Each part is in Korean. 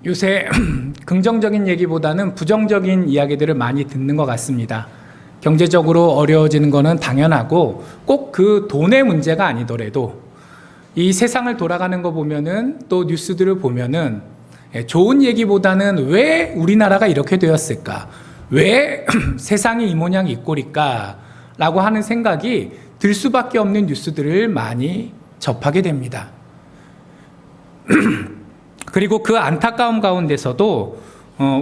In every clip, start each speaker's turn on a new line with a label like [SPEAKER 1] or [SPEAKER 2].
[SPEAKER 1] 요새 긍정적인 얘기보다는 부정적인 이야기들을 많이 듣는 것 같습니다. 경제적으로 어려워지는 것은 당연하고 꼭 그 돈의 문제가 아니더라도 이 세상을 돌아가는 거 보면은 또 뉴스들을 보면은 좋은 얘기보다는 왜 우리나라가 이렇게 되었을까? 왜 세상이 이 모양 이 꼴일까? 라고 하는 생각이 들 수밖에 없는 뉴스들을 많이 접하게 됩니다. 그리고 그 안타까움 가운데서도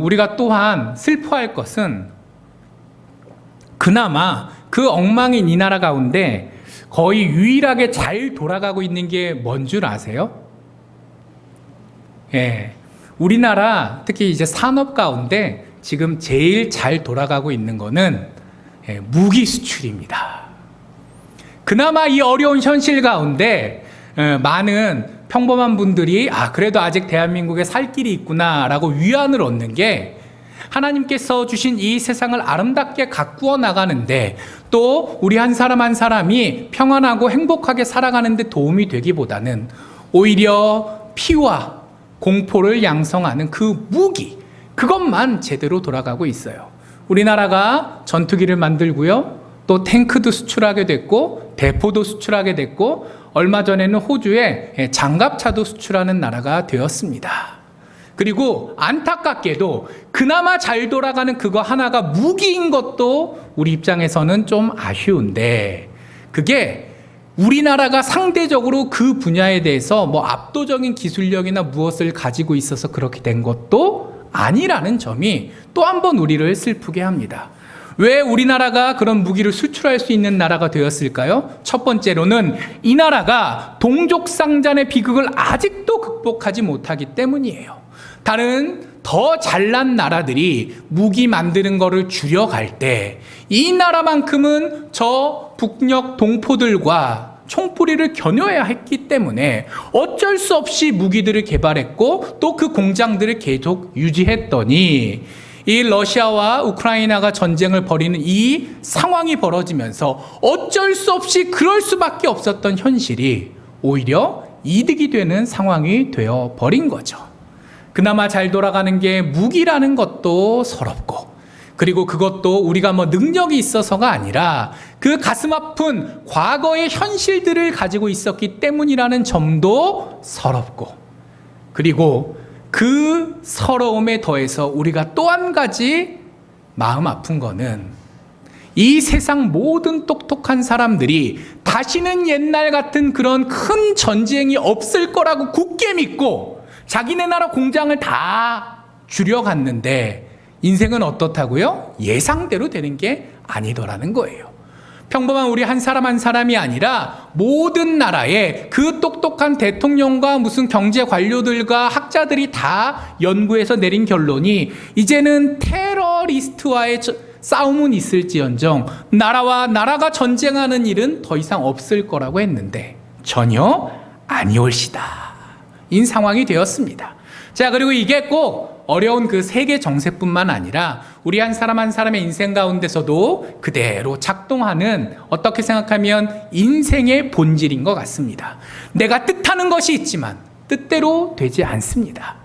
[SPEAKER 1] 우리가 또한 슬퍼할 것은 그나마 그 엉망인 이 나라 가운데 거의 유일하게 잘 돌아가고 있는 게 뭔 줄 아세요? 예, 우리나라 특히 이제 산업 가운데 지금 제일 잘 돌아가고 있는 거는 무기 수출입니다. 그나마 이 어려운 현실 가운데 많은 평범한 분들이 그래도 아직 대한민국에 살 길이 있구나 라고 위안을 얻는 게 하나님께서 주신 이 세상을 아름답게 가꾸어 나가는데 또 우리 한 사람 한 사람이 평안하고 행복하게 살아가는 데 도움이 되기보다는 오히려 피와 공포를 양성하는 그 무기, 그것만 제대로 돌아가고 있어요. 우리나라가 전투기를 만들고요, 또 탱크도 수출하게 됐고 대포도 수출하게 됐고 얼마 전에는 호주에 장갑차도 수출하는 나라가 되었습니다. 그리고 안타깝게도 그나마 잘 돌아가는 그거 하나가 무기인 것도 우리 입장에서는 좀 아쉬운데, 그게 우리나라가 상대적으로 그 분야에 대해서 뭐 압도적인 기술력이나 무엇을 가지고 있어서 그렇게 된 것도 아니라는 점이 또 한 번 우리를 슬프게 합니다. 왜 우리나라가 그런 무기를 수출할 수 있는 나라가 되었을까요? 첫 번째로는 이 나라가 동족상잔의 비극을 아직도 극복하지 못하기 때문이에요. 다른 더 잘난 나라들이 무기 만드는 거를 줄여갈 때 이 나라만큼은 저 북녘 동포들과 총뿌리를 겨누어야 했기 때문에 어쩔 수 없이 무기들을 개발했고 또 그 공장들을 계속 유지했더니 이 러시아와 우크라이나가 전쟁을 벌이는 이 상황이 벌어지면서 어쩔 수 없이 그럴 수밖에 없었던 현실이 오히려 이득이 되는 상황이 되어버린 거죠. 그나마 잘 돌아가는 게 무기라는 것도 서럽고, 그리고 그것도 우리가 뭐 능력이 있어서가 아니라 그 가슴 아픈 과거의 현실들을 가지고 있었기 때문이라는 점도 서럽고, 그리고 그 서러움에 더해서 우리가 또 한 가지 마음 아픈 거는 이 세상 모든 똑똑한 사람들이 다시는 옛날 같은 그런 큰 전쟁이 없을 거라고 굳게 믿고 자기네 나라 공장을 다 줄여갔는데 인생은 어떻다고요? 예상대로 되는 게 아니더라는 거예요. 평범한 우리 한 사람 한 사람이 아니라 모든 나라의 그 똑똑한 대통령과 무슨 경제 관료들과 학자들이 다 연구해서 내린 결론이 이제는 테러리스트와의 싸움은 있을지언정 나라와 나라가 전쟁하는 일은 더 이상 없을 거라고 했는데 전혀 아니올시다 인 상황이 되었습니다. 자, 그리고 이게 꼭 어려운 그 세계 정세뿐만 아니라 우리 한 사람 한 사람의 인생 가운데서도 그대로 작동하는, 어떻게 생각하면 인생의 본질인 것 같습니다. 내가 뜻하는 것이 있지만 뜻대로 되지 않습니다.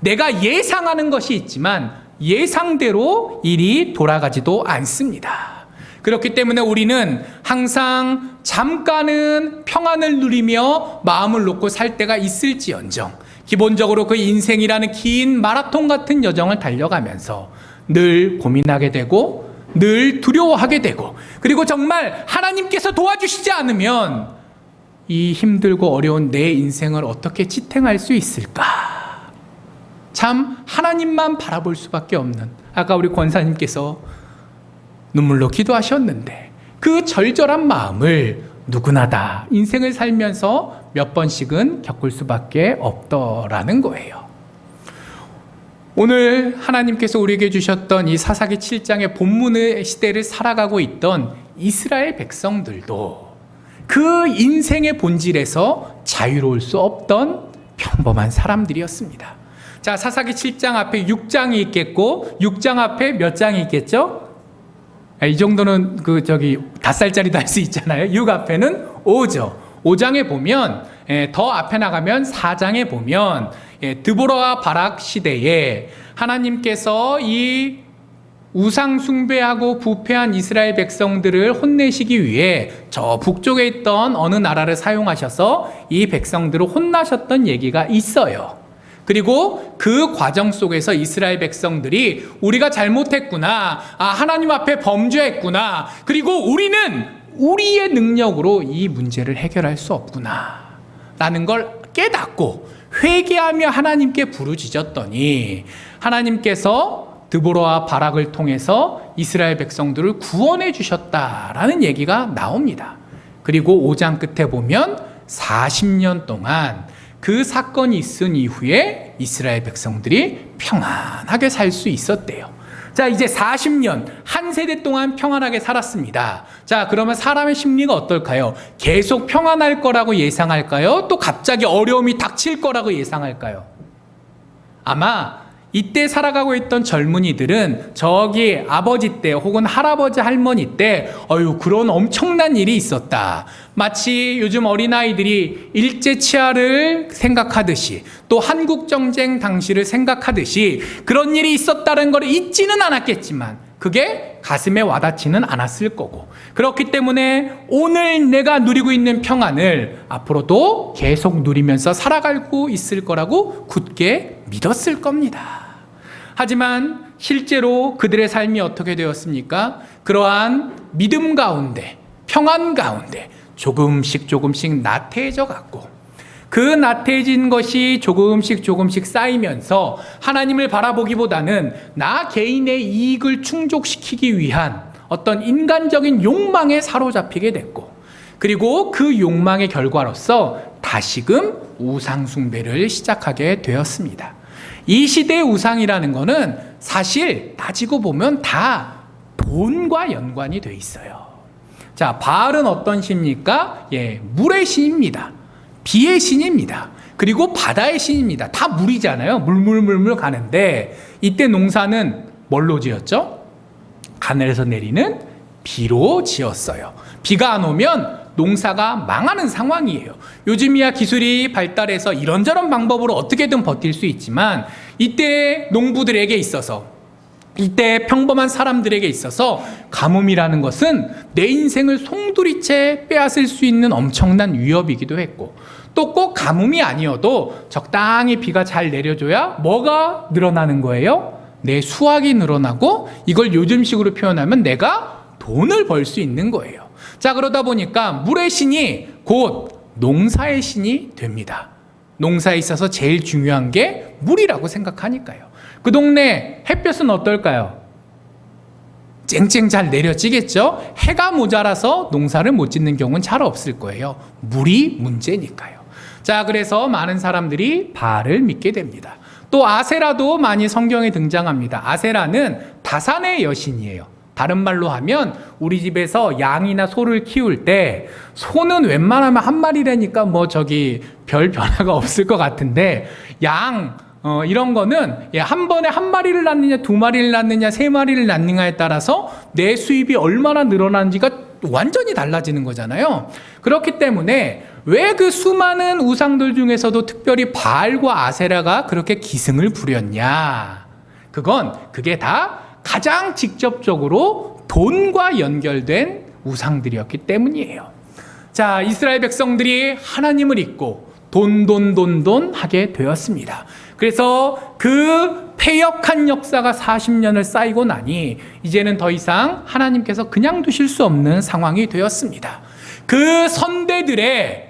[SPEAKER 1] 내가 예상하는 것이 있지만 예상대로 일이 돌아가지도 않습니다. 그렇기 때문에 우리는 항상 잠깐은 평안을 누리며 마음을 놓고 살 때가 있을지언정 기본적으로 그 인생이라는 긴 마라톤 같은 여정을 달려가면서 늘 고민하게 되고 늘 두려워하게 되고, 그리고 정말 하나님께서 도와주시지 않으면 이 힘들고 어려운 내 인생을 어떻게 지탱할 수 있을까? 참 하나님만 바라볼 수밖에 없는, 아까 우리 권사님께서 눈물로 기도하셨는데 그 절절한 마음을 누구나 다 인생을 살면서 몇 번씩은 겪을 수밖에 없더라는 거예요. 오늘 하나님께서 우리에게 주셨던 이 사사기 7장의 본문의 시대를 살아가고 있던 이스라엘 백성들도 그 인생의 본질에서 자유로울 수 없던 평범한 사람들이었습니다. 자, 사사기 7장 앞에 6장이 있겠고 6장 앞에 몇 장이 있겠죠? 이 정도는 5살짜리도 할 수 있잖아요. 6 앞에는 5죠. 5장에 보면 더 앞에 나가면 4장에 보면 드보라와 바락 시대에 하나님께서 이 우상 숭배하고 부패한 이스라엘 백성들을 혼내시기 위해 저 북쪽에 있던 어느 나라를 사용하셔서 이 백성들을 혼나셨던 얘기가 있어요. 그리고 그 과정 속에서 이스라엘 백성들이 우리가 잘못했구나, 하나님 앞에 범죄했구나, 그리고 우리는 우리의 능력으로 이 문제를 해결할 수 없구나 라는 걸 깨닫고 회개하며 하나님께 부르짖었더니 하나님께서 드보라와 바락을 통해서 이스라엘 백성들을 구원해 주셨다라는 얘기가 나옵니다. 그리고 5장 끝에 보면 40년 동안 그 사건이 있은 이후에 이스라엘 백성들이 평안하게 살 수 있었대요. 자, 이제 40년, 한 세대 동안 평안하게 살았습니다. 자, 그러면 사람의 심리가 어떨까요? 계속 평안할 거라고 예상할까요? 또 갑자기 어려움이 닥칠 거라고 예상할까요? 아마 이때 살아가고 있던 젊은이들은 저기 아버지 때 혹은 할아버지 할머니 때 그런 엄청난 일이 있었다. 마치 요즘 어린아이들이 일제치하를 생각하듯이 또 한국전쟁 당시를 생각하듯이 그런 일이 있었다는 걸 잊지는 않았겠지만 그게 가슴에 와닿지는 않았을 거고, 그렇기 때문에 오늘 내가 누리고 있는 평안을 앞으로도 계속 누리면서 살아가고 있을 거라고 굳게 믿었을 겁니다. 하지만 실제로 그들의 삶이 어떻게 되었습니까? 그러한 믿음 가운데, 평안 가운데 조금씩 나태해져 갔고, 그 나태해진 것이 조금씩 쌓이면서 하나님을 바라보기보다는 나 개인의 이익을 충족시키기 위한 어떤 인간적인 욕망에 사로잡히게 됐고, 그리고 그 욕망의 결과로서 다시금 우상숭배를 시작하게 되었습니다. 이 시대의 우상이라는 거는 사실 따지고 보면 다 돈과 연관이 돼 있어요. 자, 바알은 어떤 신입니까? 물의 신입니다. 비의 신입니다. 그리고 바다의 신입니다. 다 물이잖아요. 물물 가는데 이때 농사는 뭘로 지었죠? 하늘에서 내리는 비로 지었어요. 비가 안 오면 농사가 망하는 상황이에요. 요즘이야 기술이 발달해서 이런저런 방법으로 어떻게든 버틸 수 있지만 이때 농부들에게 있어서, 이때 평범한 사람들에게 있어서 가뭄이라는 것은 내 인생을 송두리째 빼앗을 수 있는 엄청난 위협이기도 했고, 또 꼭 가뭄이 아니어도 적당히 비가 잘 내려줘야 뭐가 늘어나는 거예요? 내 수확이 늘어나고, 이걸 요즘식으로 표현하면 내가 돈을 벌 수 있는 거예요. 자, 그러다 보니까 물의 신이 곧 농사의 신이 됩니다. 농사에 있어서 제일 중요한 게 물이라고 생각하니까요. 그 동네 햇볕은 어떨까요? 쨍쨍 잘 내려지겠죠? 해가 모자라서 농사를 못 짓는 경우는 잘 없을 거예요. 물이 문제니까요. 자, 그래서 많은 사람들이 바알을 믿게 됩니다. 또 아세라도 많이 성경에 등장합니다. 아세라는 다산의 여신이에요. 다른 말로 하면 우리 집에서 양이나 소를 키울 때 소는 웬만하면 한 마리라니까 별 변화가 없을 것 같은데, 양 이런 거는 한 번에 한 마리를 낳느냐, 두 마리를 낳느냐, 세 마리를 낳느냐에 따라서 내 수입이 얼마나 늘어나는지가 완전히 달라지는 거잖아요. 그렇기 때문에 왜 그 수많은 우상들 중에서도 특별히 바알과 아세라가 그렇게 기승을 부렸냐? 그게 다 가장 직접적으로 돈과 연결된 우상들이었기 때문이에요. 자, 이스라엘 백성들이 하나님을 잊고 돈 하게 되었습니다. 그래서 그 패역한 역사가 40년을 쌓이고 나니 이제는 더 이상 하나님께서 그냥 두실 수 없는 상황이 되었습니다. 그 선대들의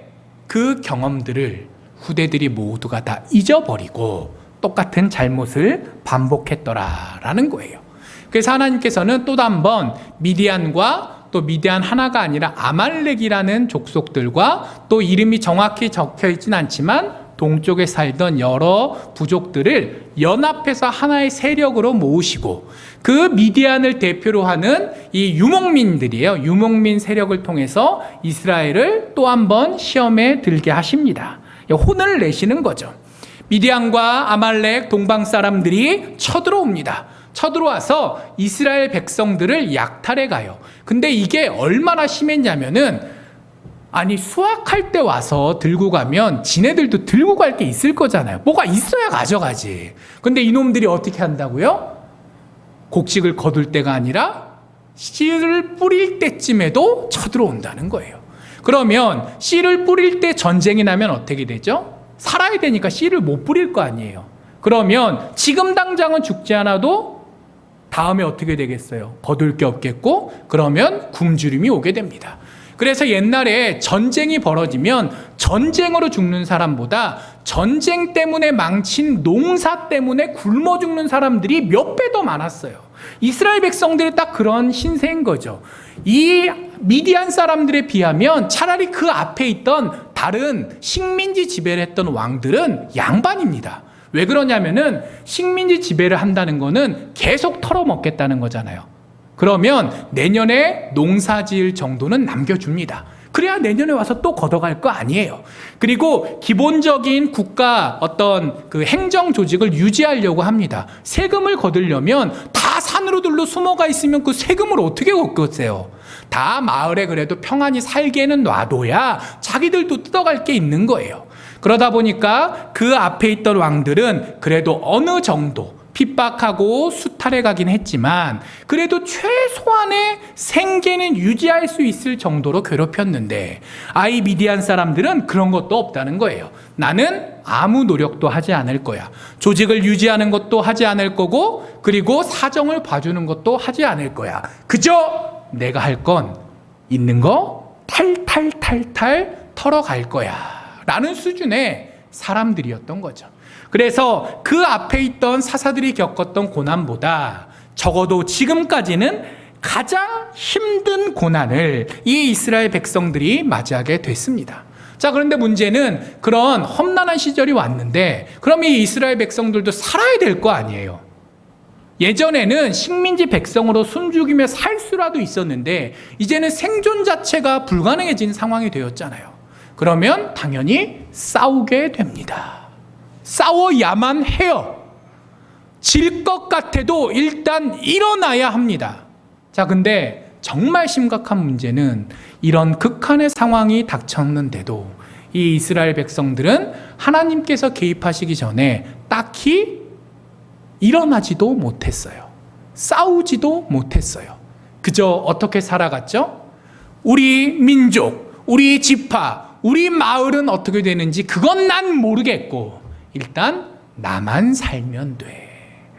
[SPEAKER 1] 그 경험들을 후대들이 모두가 다 잊어버리고 똑같은 잘못을 반복했더라라는 거예요. 그래서 하나님께서는 또 한 번 미디안과, 또 미디안 하나가 아니라 아말렉이라는 족속들과, 또 이름이 정확히 적혀 있진 않지만 동쪽에 살던 여러 부족들을 연합해서 하나의 세력으로 모으시고, 그 미디안을 대표로 하는 이 유목민들이에요. 유목민 세력을 통해서 이스라엘을 또 한 번 시험에 들게 하십니다. 혼을 내시는 거죠. 미디안과 아말렉 동방 사람들이 쳐들어옵니다. 쳐들어와서 이스라엘 백성들을 약탈해 가요. 근데 이게 얼마나 심했냐면은 아니 수확할 때 와서 들고 가면 지네들도 들고 갈 게 있을 거잖아요. 뭐가 있어야 가져가지. 근데 이놈들이 어떻게 한다고요? 곡식을 거둘 때가 아니라 씨를 뿌릴 때쯤에도 쳐들어온다는 거예요. 그러면 씨를 뿌릴 때 전쟁이 나면 어떻게 되죠? 살아야 되니까 씨를 못 뿌릴 거 아니에요. 그러면 지금 당장은 죽지 않아도 다음에 어떻게 되겠어요? 거둘 게 없겠고 그러면 굶주림이 오게 됩니다. 그래서 옛날에 전쟁이 벌어지면 전쟁으로 죽는 사람보다 전쟁 때문에 망친 농사 때문에 굶어 죽는 사람들이 몇 배 더 많았어요. 이스라엘 백성들이 딱 그런 신세인 거죠. 이 미디안 사람들에 비하면 차라리 그 앞에 있던 다른 식민지 지배를 했던 왕들은 양반입니다. 왜 그러냐면은 식민지 지배를 한다는 거는 계속 털어먹겠다는 거잖아요. 그러면 내년에 농사 지을 정도는 남겨줍니다. 그래야 내년에 와서 또 걷어갈 거 아니에요. 그리고 기본적인 국가 어떤 그 행정 조직을 유지하려고 합니다. 세금을 거두려면 다 산으로 들러 숨어가 있으면 그 세금을 어떻게 걷겠어요? 다 마을에 그래도 평안히 살게는 놔둬야 자기들도 뜯어갈 게 있는 거예요. 그러다 보니까 그 앞에 있던 왕들은 그래도 어느 정도 핍박하고 수탈해 가긴 했지만 그래도 최소한의 생계는 유지할 수 있을 정도로 괴롭혔는데 아이 미디안 사람들은 그런 것도 없다는 거예요. 나는 아무 노력도 하지 않을 거야. 조직을 유지하는 것도 하지 않을 거고 그리고 사정을 봐주는 것도 하지 않을 거야. 그저 내가 할 건 있는 거 탈탈탈탈 털어갈 거야 라는 수준의 사람들이었던 거죠. 그래서 그 앞에 있던 사사들이 겪었던 고난보다 적어도 지금까지는 가장 힘든 고난을 이 이스라엘 백성들이 맞이하게 됐습니다. 자, 그런데 문제는 그런 험난한 시절이 왔는데 그럼 이 이스라엘 백성들도 살아야 될 거 아니에요. 예전에는 식민지 백성으로 숨죽이며 살 수라도 있었는데 이제는 생존 자체가 불가능해진 상황이 되었잖아요. 그러면 당연히 싸우게 됩니다. 싸워야만 해요. 질 것 같아도 일단 일어나야 합니다. 자, 근데 정말 심각한 문제는 이런 극한의 상황이 닥쳤는데도 이 이스라엘 백성들은 하나님께서 개입하시기 전에 딱히 일어나지도 못했어요. 싸우지도 못했어요. 그저 어떻게 살아갔죠? 우리 민족, 우리 지파, 우리 마을은 어떻게 되는지 그건 난 모르겠고 일단 나만 살면 돼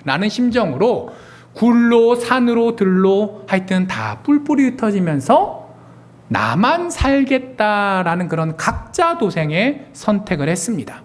[SPEAKER 1] 라는 심정으로 굴로 산으로 들로 하여튼 다 뿔뿔이 흩어지면서 나만 살겠다라는 그런 각자 도생의 선택을 했습니다.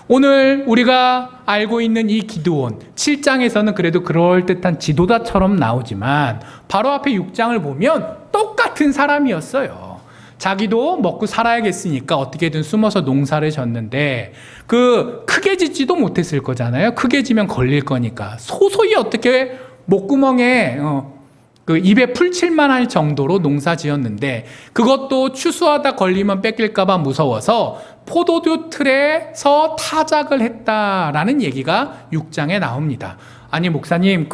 [SPEAKER 1] 오늘 우리가 알고 있는 이 기드온 7장에서는 그래도 그럴듯한 지도자처럼 나오지만 바로 앞에 6장을 보면 똑같은 사람이었어요. 자기도 먹고 살아야겠으니까 어떻게든 숨어서 농사를 졌는데 그 크게 짓지도 못했을 거잖아요. 크게 지면 걸릴 거니까 소소히 어떻게 목구멍에 그 입에 풀칠만 할 정도로 농사 지었는데 그것도 추수하다 걸리면 뺏길까봐 무서워서 포도주 틀에서 타작을 했다라는 얘기가 6장에 나옵니다. 아니 목사님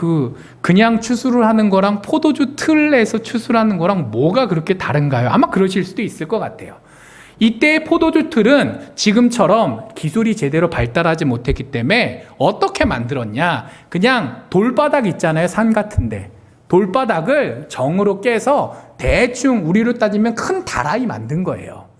[SPEAKER 1] 그냥 추수를 하는 거랑 포도주 틀에서 추수를 하는 거랑 뭐가 그렇게 다른가요? 아마 그러실 수도 있을 것 같아요. 이때 포도주 틀은 지금처럼 기술이 제대로 발달하지 못했기 때문에 어떻게 만들었냐, 그냥 돌바닥 있잖아요. 산 같은데 돌바닥을 정으로 깨서 대충 우리로 따지면 큰 다라이 만든 거예요.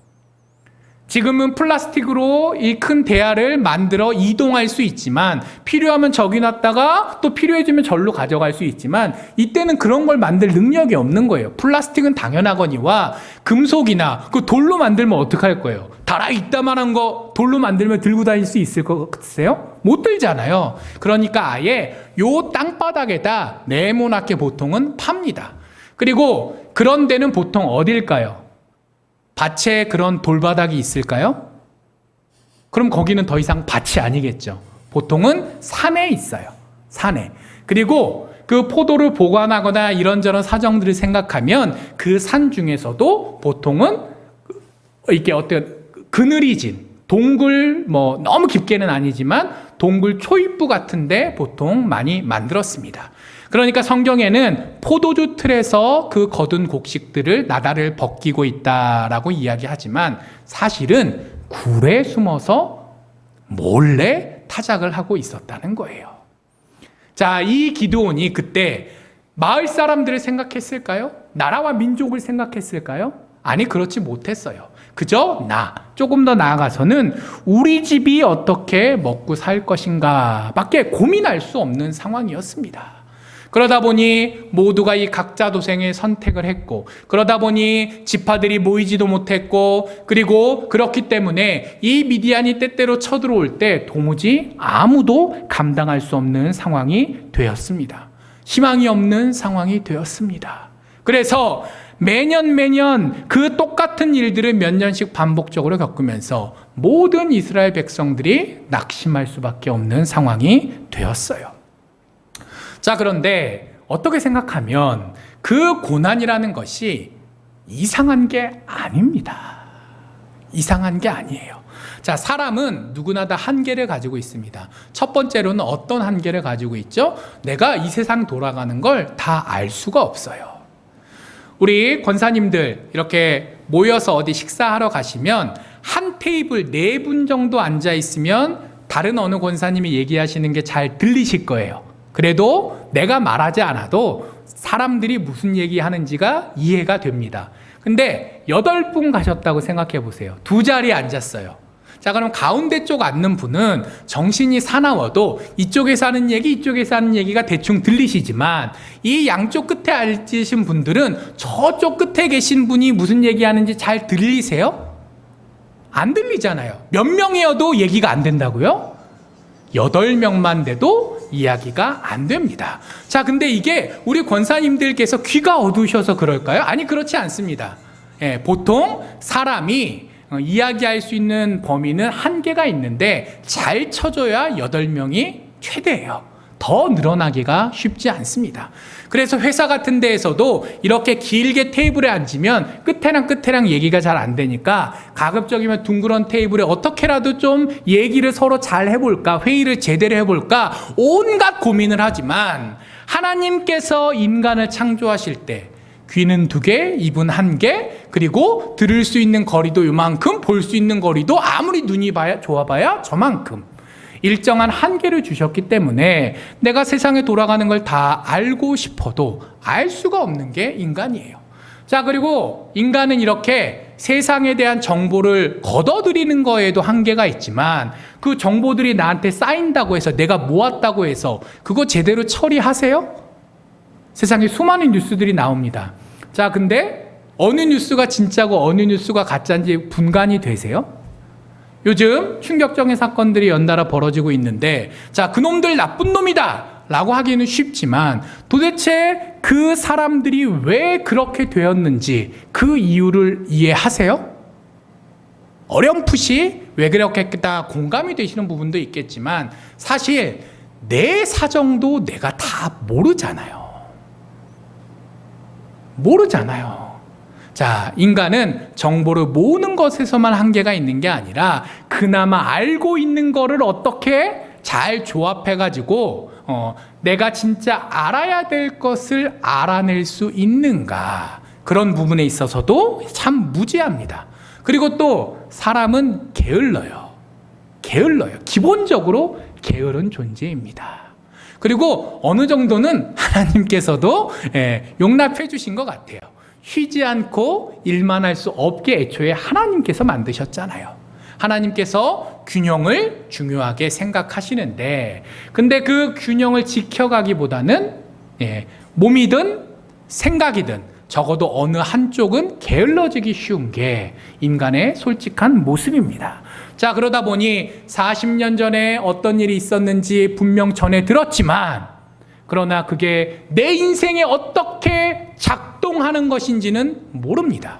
[SPEAKER 1] 지금은 플라스틱으로 이 큰 대야를 만들어 이동할 수 있지만 필요하면 저기 놨다가 또 필요해지면 절로 가져갈 수 있지만 이때는 그런 걸 만들 능력이 없는 거예요. 플라스틱은 당연하거니와 금속이나 그 돌로 만들면 어떡할 거예요? 다라이 이따만한 거 돌로 만들면 들고 다닐 수 있을 것 같으세요? 못 들잖아요. 그러니까 아예 요 땅바닥에다 네모나게 보통은 팝니다. 그리고 그런 데는 보통 어딜까요? 밭에 그런 돌바닥이 있을까요? 그럼 거기는 더 이상 밭이 아니겠죠. 보통은 산에 있어요. 산에. 그리고 그 포도를 보관하거나 이런저런 사정들을 생각하면 그 산 중에서도 보통은 이렇게 어떤 그늘이진 동굴 너무 깊게는 아니지만 동굴 초입부 같은데 보통 많이 만들었습니다. 그러니까 성경에는 포도주 틀에서 그 거둔 곡식들을 나달을 벗기고 있다라고 이야기하지만 사실은 굴에 숨어서 몰래 타작을 하고 있었다는 거예요. 자, 이 기드온이 그때 마을 사람들을 생각했을까요? 나라와 민족을 생각했을까요? 아니, 그렇지 못했어요. 그저 조금 더 나아가서는 우리 집이 어떻게 먹고 살 것인가 밖에 고민할 수 없는 상황이었습니다. 그러다 보니 모두가 이 각자 도생의 선택을 했고, 그러다 보니 지파들이 모이지도 못했고, 그리고 그렇기 때문에 이 미디안이 때때로 쳐들어올 때 도무지 아무도 감당할 수 없는 상황이 되었습니다. 희망이 없는 상황이 되었습니다. 그래서 매년 그 똑같은 일들을 몇 년씩 반복적으로 겪으면서 모든 이스라엘 백성들이 낙심할 수밖에 없는 상황이 되었어요. 자, 그런데 어떻게 생각하면 그 고난이라는 것이 이상한 게 아닙니다. 이상한 게 아니에요. 자, 사람은 누구나 다 한계를 가지고 있습니다. 첫 번째로는 어떤 한계를 가지고 있죠? 내가 이 세상 돌아가는 걸 다 알 수가 없어요. 우리 권사님들 이렇게 모여서 어디 식사하러 가시면 한 테이블 4분 정도 앉아 있으면 다른 어느 권사님이 얘기하시는 게 잘 들리실 거예요. 그래도 내가 말하지 않아도 사람들이 무슨 얘기하는지가 이해가 됩니다. 근데 8분 가셨다고 생각해 보세요. 2자리에 앉았어요. 자, 그럼 가운데 쪽 앉는 분은 정신이 사나워도 이쪽에서 하는 얘기, 이쪽에서 하는 얘기가 대충 들리시지만 이 양쪽 끝에 앉으신 분들은 저쪽 끝에 계신 분이 무슨 얘기하는지 잘 들리세요? 안 들리잖아요. 몇 명이어도 얘기가 안 된다고요? 8명만 돼도 이야기가 안 됩니다. 자, 근데 이게 우리 권사님들께서 귀가 어두우셔서 그럴까요? 아니, 그렇지 않습니다. 보통 사람이 이야기할 수 있는 범위는 한계가 있는데 잘 쳐줘야 8명이 최대예요. 더 늘어나기가 쉽지 않습니다. 그래서 회사 같은 데에서도 이렇게 길게 테이블에 앉으면 끝에랑 얘기가 잘 안 되니까 가급적이면 둥그런 테이블에 어떻게라도 좀 얘기를 서로 잘 해볼까, 회의를 제대로 해볼까 온갖 고민을 하지만 하나님께서 인간을 창조하실 때 귀는 2개, 입은 1개, 그리고 들을 수 있는 거리도 요만큼, 볼 수 있는 거리도 아무리 눈이 좋아봐야 저만큼 일정한 한계를 주셨기 때문에 내가 세상에 돌아가는 걸 다 알고 싶어도 알 수가 없는 게 인간이에요. 자, 그리고 인간은 이렇게 세상에 대한 정보를 걷어들이는 거에도 한계가 있지만 그 정보들이 나한테 쌓인다고 해서 내가 모았다고 해서 그거 제대로 처리하세요? 세상에 수많은 뉴스들이 나옵니다. 자, 근데 어느 뉴스가 진짜고 어느 뉴스가 가짜인지 분간이 되세요? 요즘 충격적인 사건들이 연달아 벌어지고 있는데, 자, 그놈들 나쁜 놈이다 라고 하기는 쉽지만 도대체 그 사람들이 왜 그렇게 되었는지 그 이유를 이해하세요? 어렴풋이 왜 그렇게 했다 공감이 되시는 부분도 있겠지만 사실 내 사정도 내가 다 모르잖아요. 자, 인간은 정보를 모으는 것에서만 한계가 있는 게 아니라 그나마 알고 있는 거를 어떻게 잘 조합해가지고 내가 진짜 알아야 될 것을 알아낼 수 있는가, 그런 부분에 있어서도 참 무지합니다. 그리고 또 사람은 게을러요. 기본적으로 게으른 존재입니다. 그리고 어느 정도는 하나님께서도 용납해 주신 것 같아요. 쉬지 않고 일만 할 수 없게 애초에 하나님께서 만드셨잖아요. 하나님께서 균형을 중요하게 생각하시는데, 근데 그 균형을 지켜가기보다는 몸이든 생각이든 적어도 어느 한쪽은 게을러지기 쉬운 게 인간의 솔직한 모습입니다. 자, 그러다 보니 40년 전에 어떤 일이 있었는지 분명 전해 들었지만, 그러나 그게 내 인생에 어떻게 작동하는 것인지는 모릅니다.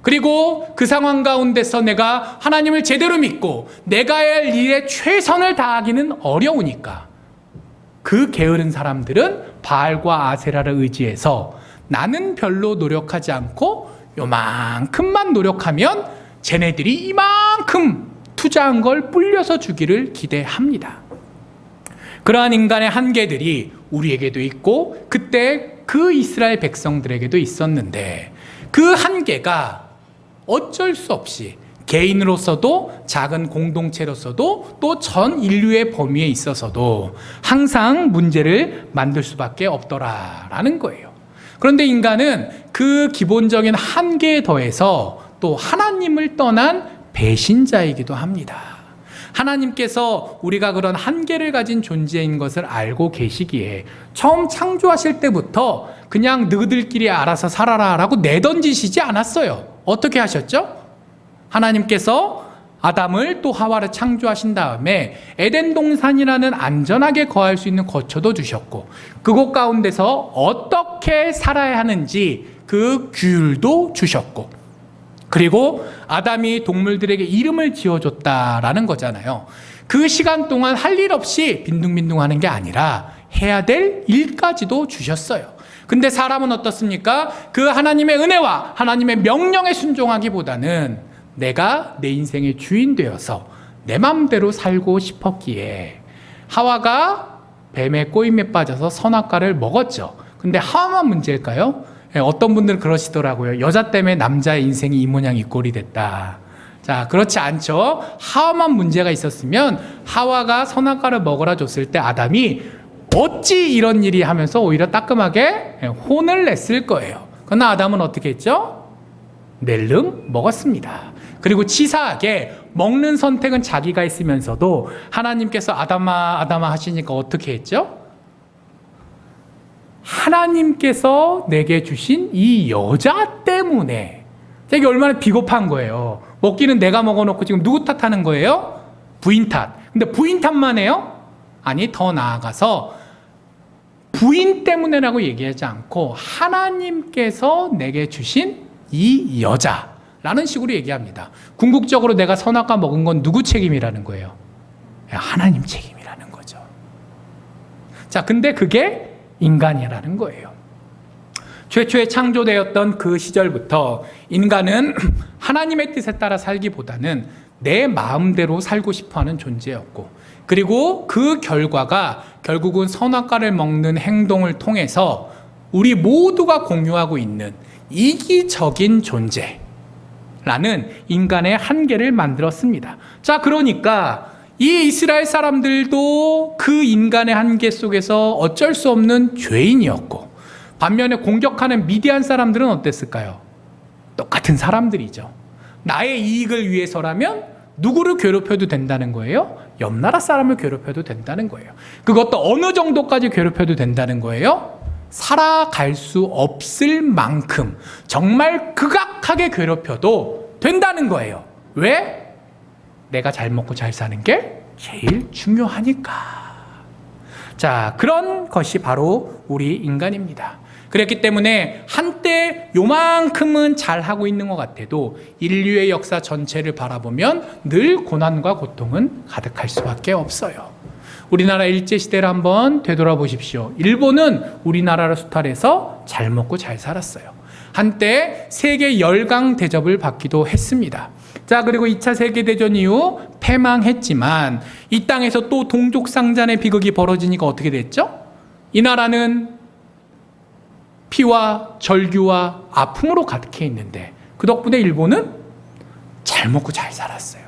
[SPEAKER 1] 그리고 그 상황 가운데서 내가 하나님을 제대로 믿고 내가 해야 할 일에 최선을 다하기는 어려우니까 그 게으른 사람들은 바알과 아세라를 의지해서 나는 별로 노력하지 않고 요만큼만 노력하면 쟤네들이 이만큼 투자한 걸 불려서 주기를 기대합니다. 그러한 인간의 한계들이 우리에게도 있고 그때 그 이스라엘 백성들에게도 있었는데, 그 한계가 어쩔 수 없이 개인으로서도 작은 공동체로서도 또 전 인류의 범위에 있어서도 항상 문제를 만들 수밖에 없더라라는 거예요. 그런데 인간은 그 기본적인 한계에 더해서 또 하나님을 떠난 배신자이기도 합니다. 하나님께서 우리가 그런 한계를 가진 존재인 것을 알고 계시기에 처음 창조하실 때부터 그냥 너희들끼리 알아서 살아라 라고 내던지시지 않았어요. 어떻게 하셨죠? 하나님께서 아담을 또 하와를 창조하신 다음에 에덴 동산이라는 안전하게 거할 수 있는 거처도 주셨고, 그곳 가운데서 어떻게 살아야 하는지 그 규율도 주셨고, 그리고 아담이 동물들에게 이름을 지어줬다라는 거잖아요. 그 시간 동안 할 일 없이 빈둥빈둥 하는 게 아니라 해야 될 일까지도 주셨어요. 근데 사람은 어떻습니까? 그 하나님의 은혜와 하나님의 명령에 순종하기보다는 내가 내 인생의 주인 되어서 내 마음대로 살고 싶었기에 하와가 뱀의 꼬임에 빠져서 선악과를 먹었죠. 근데 하와만 문제일까요? 어떤 분들은 그러시더라고요. 여자 때문에 남자의 인생이 이 모양 이 꼴이 됐다. 자, 그렇지 않죠. 하와만 문제가 있었으면 하와가 선악과를 먹으라 줬을 때 아담이 어찌 이런 일이 하면서 오히려 따끔하게 혼을 냈을 거예요. 그러나 아담은 어떻게 했죠? 낼름 먹었습니다. 그리고 치사하게 먹는 선택은 자기가 했으면서도 하나님께서 아담아 아담아 하시니까 어떻게 했죠? 하나님께서 내게 주신 이 여자 때문에, 이게 얼마나 비겁한 거예요. 먹기는 내가 먹어놓고 지금 누구 탓하는 거예요? 부인 탓. 근데 부인 탓만 해요? 아니, 더 나아가서 부인 때문에라고 얘기하지 않고 하나님께서 내게 주신 이 여자라는 식으로 얘기합니다. 궁극적으로 내가 선악과 먹은 건 누구 책임이라는 거예요? 하나님 책임이라는 거죠. 자, 근데 그게 인간이라는 거예요. 최초에 창조되었던 그 시절부터 인간은 하나님의 뜻에 따라 살기보다는 내 마음대로 살고 싶어하는 존재였고, 그리고 그 결과가 결국은 선악과를 먹는 행동을 통해서 우리 모두가 공유하고 있는 이기적인 존재라는 인간의 한계를 만들었습니다. 자, 그러니까 이 이스라엘 사람들도 그 인간의 한계 속에서 어쩔 수 없는 죄인이었고, 반면에 공격하는 미디안 사람들은 어땠을까요? 똑같은 사람들이죠. 나의 이익을 위해서라면 누구를 괴롭혀도 된다는 거예요? 옆나라 사람을 괴롭혀도 된다는 거예요. 그것도 어느 정도까지 괴롭혀도 된다는 거예요? 살아갈 수 없을 만큼 정말 극악하게 괴롭혀도 된다는 거예요. 왜? 내가 잘 먹고 잘 사는 게 제일 중요하니까. 자, 그런 것이 바로 우리 인간입니다. 그렇기 때문에 한때 요만큼은 잘하고 있는 것 같아도 인류의 역사 전체를 바라보면 늘 고난과 고통은 가득할 수밖에 없어요. 우리나라 일제시대를 한번 되돌아보십시오. 일본은 우리나라를 수탈해서 잘 먹고 잘 살았어요. 한때 세계 열강 대접을 받기도 했습니다. 자, 그리고 2차 세계대전 이후 패망했지만 이 땅에서 또 동족상잔의 비극이 벌어지니까 어떻게 됐죠? 이 나라는 피와 절규와 아픔으로 가득해 있는데 그 덕분에 일본은 잘 먹고 잘 살았어요.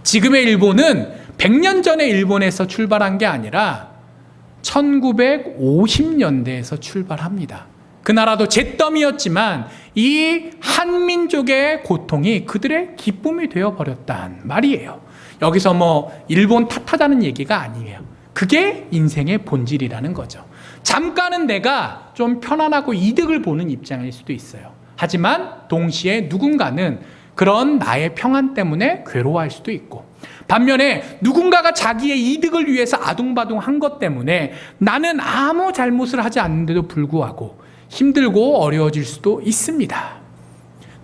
[SPEAKER 1] 지금의 일본은 100년 전에 일본에서 출발한 게 아니라 1950년대에서 출발합니다. 그 나라도 잿더미였지만 이 한민족의 고통이 그들의 기쁨이 되어버렸단 말이에요. 여기서 뭐 일본 탓하자는 얘기가 아니에요. 그게 인생의 본질이라는 거죠. 잠깐은 내가 좀 편안하고 이득을 보는 입장일 수도 있어요. 하지만 동시에 누군가는 그런 나의 평안 때문에 괴로워할 수도 있고, 반면에 누군가가 자기의 이득을 위해서 아둥바둥한 것 때문에 나는 아무 잘못을 하지 않는데도 불구하고 힘들고 어려워질 수도 있습니다.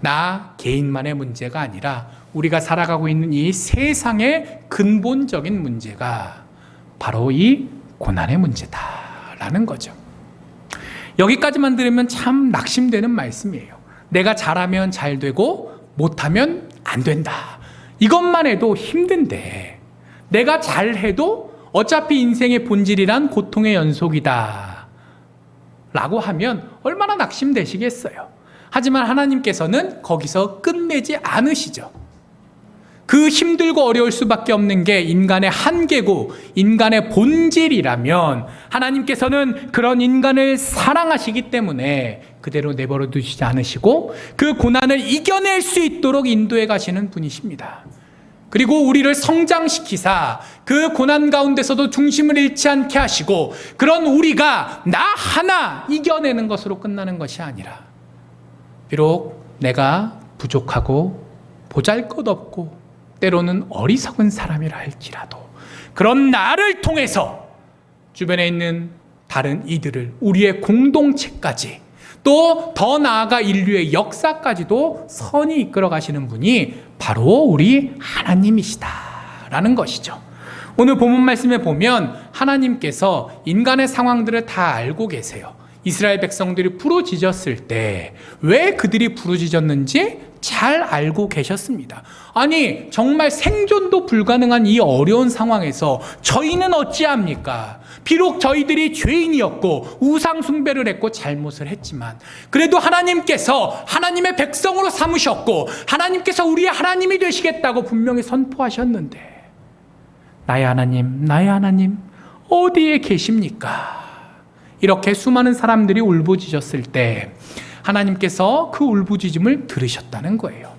[SPEAKER 1] 나 개인만의 문제가 아니라 우리가 살아가고 있는 이 세상의 근본적인 문제가 바로 이 고난의 문제다라는 거죠. 여기까지만 들으면 참 낙심되는 말씀이에요. 내가 잘하면 잘 되고 못하면 안 된다. 이것만 해도 힘든데 내가 잘해도 어차피 인생의 본질이란 고통의 연속이다 라고 하면 얼마나 낙심되시겠어요. 하지만 하나님께서는 거기서 끝내지 않으시죠. 그 힘들고 어려울 수밖에 없는 게 인간의 한계고 인간의 본질이라면 하나님께서는 그런 인간을 사랑하시기 때문에 그대로 내버려 두시지 않으시고 그 고난을 이겨낼 수 있도록 인도해 가시는 분이십니다. 그리고 우리를 성장시키사 그 고난 가운데서도 중심을 잃지 않게 하시고 그런 우리가 나 하나 이겨내는 것으로 끝나는 것이 아니라 비록 내가 부족하고 보잘것없고 때로는 어리석은 사람이라 할지라도 그런 나를 통해서 주변에 있는 다른 이들을 우리의 공동체까지 또 더 나아가 인류의 역사까지도 선히 이끌어 가시는 분이 바로 우리 하나님이시다라는 것이죠. 오늘 본문 말씀에 보면 하나님께서 인간의 상황들을 다 알고 계세요. 이스라엘 백성들이 부르짖었을 때 왜 그들이 부르짖었는지 잘 알고 계셨습니다. 아니 정말 생존도 불가능한 이 어려운 상황에서 저희는 어찌합니까? 비록 저희들이 죄인이었고 우상 숭배를 했고 잘못을 했지만 그래도 하나님께서 하나님의 백성으로 삼으셨고 하나님께서 우리의 하나님이 되시겠다고 분명히 선포하셨는데 나의 하나님 어디에 계십니까? 이렇게 수많은 사람들이 울부짖었을 때 하나님께서 그 울부짖음을 들으셨다는 거예요.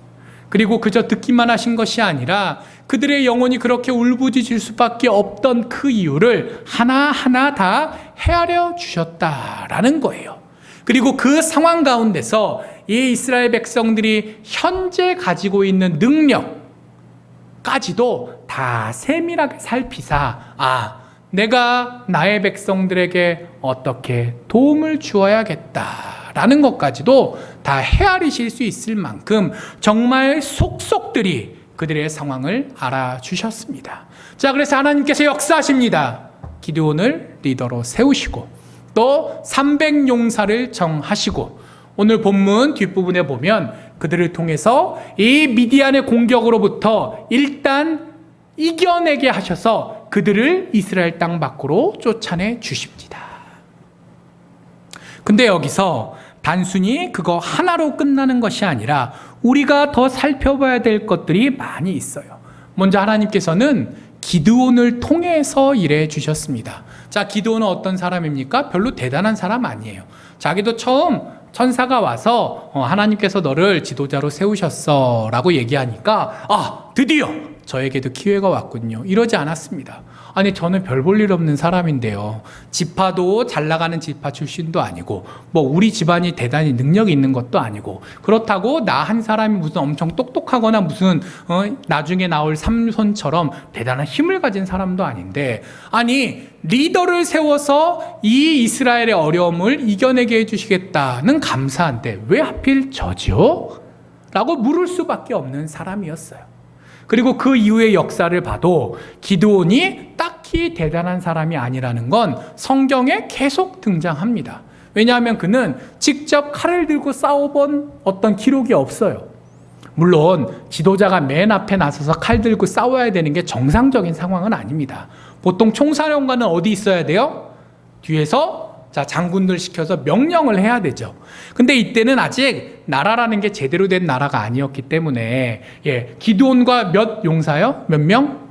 [SPEAKER 1] 그리고 그저 듣기만 하신 것이 아니라 그들의 영혼이 그렇게 울부짖을 수밖에 없던 그 이유를 하나하나 다 헤아려 주셨다라는 거예요. 그리고 그 상황 가운데서 이 이스라엘 백성들이 현재 가지고 있는 능력까지도 다 세밀하게 살피사 내가 나의 백성들에게 어떻게 도움을 주어야겠다라는 것까지도 다 헤아리실 수 있을 만큼 정말 속속들이 그들의 상황을 알아주셨습니다. 자, 그래서 하나님께서 역사하십니다. 기드온을 리더로 세우시고 또 300용사를 정하시고 오늘 본문 뒷부분에 보면 그들을 통해서 이 미디안의 공격으로부터 일단 이겨내게 하셔서 그들을 이스라엘 땅 밖으로 쫓아내 주십니다. 근데 여기서 단순히 그거 하나로 끝나는 것이 아니라 우리가 더 살펴봐야 될 것들이 많이 있어요. 먼저 하나님께서는 기드온을 통해서 일해 주셨습니다. 자, 기드온은 어떤 사람입니까? 별로 대단한 사람 아니에요. 자기도 처음 천사가 와서 하나님께서 너를 지도자로 세우셨어 라고 얘기하니까 드디어 저에게도 기회가 왔군요. 이러지 않았습니다. 아니 저는 별 볼 일 없는 사람인데요. 지파도 잘 나가는 지파 출신도 아니고 우리 집안이 대단히 능력이 있는 것도 아니고 그렇다고 나 한 사람이 무슨 엄청 똑똑하거나 무슨 나중에 나올 삼손처럼 대단한 힘을 가진 사람도 아닌데 아니 리더를 세워서 이 이스라엘의 어려움을 이겨내게 해주시겠다는 감사한데 왜 하필 저지요? 라고 물을 수밖에 없는 사람이었어요. 그리고 그 이후의 역사를 봐도 기드온이 딱히 대단한 사람이 아니라는 건 성경에 계속 등장합니다. 왜냐하면 그는 직접 칼을 들고 싸워본 어떤 기록이 없어요. 물론 지도자가 맨 앞에 나서서 칼 들고 싸워야 되는 게 정상적인 상황은 아닙니다. 보통 총사령관은 어디 있어야 돼요? 뒤에서 장군들 시켜서 명령을 해야 되죠. 근데 이때는 아직 나라라는 게 제대로 된 나라가 아니었기 때문에 기드온과 몇 용사요? 몇 명?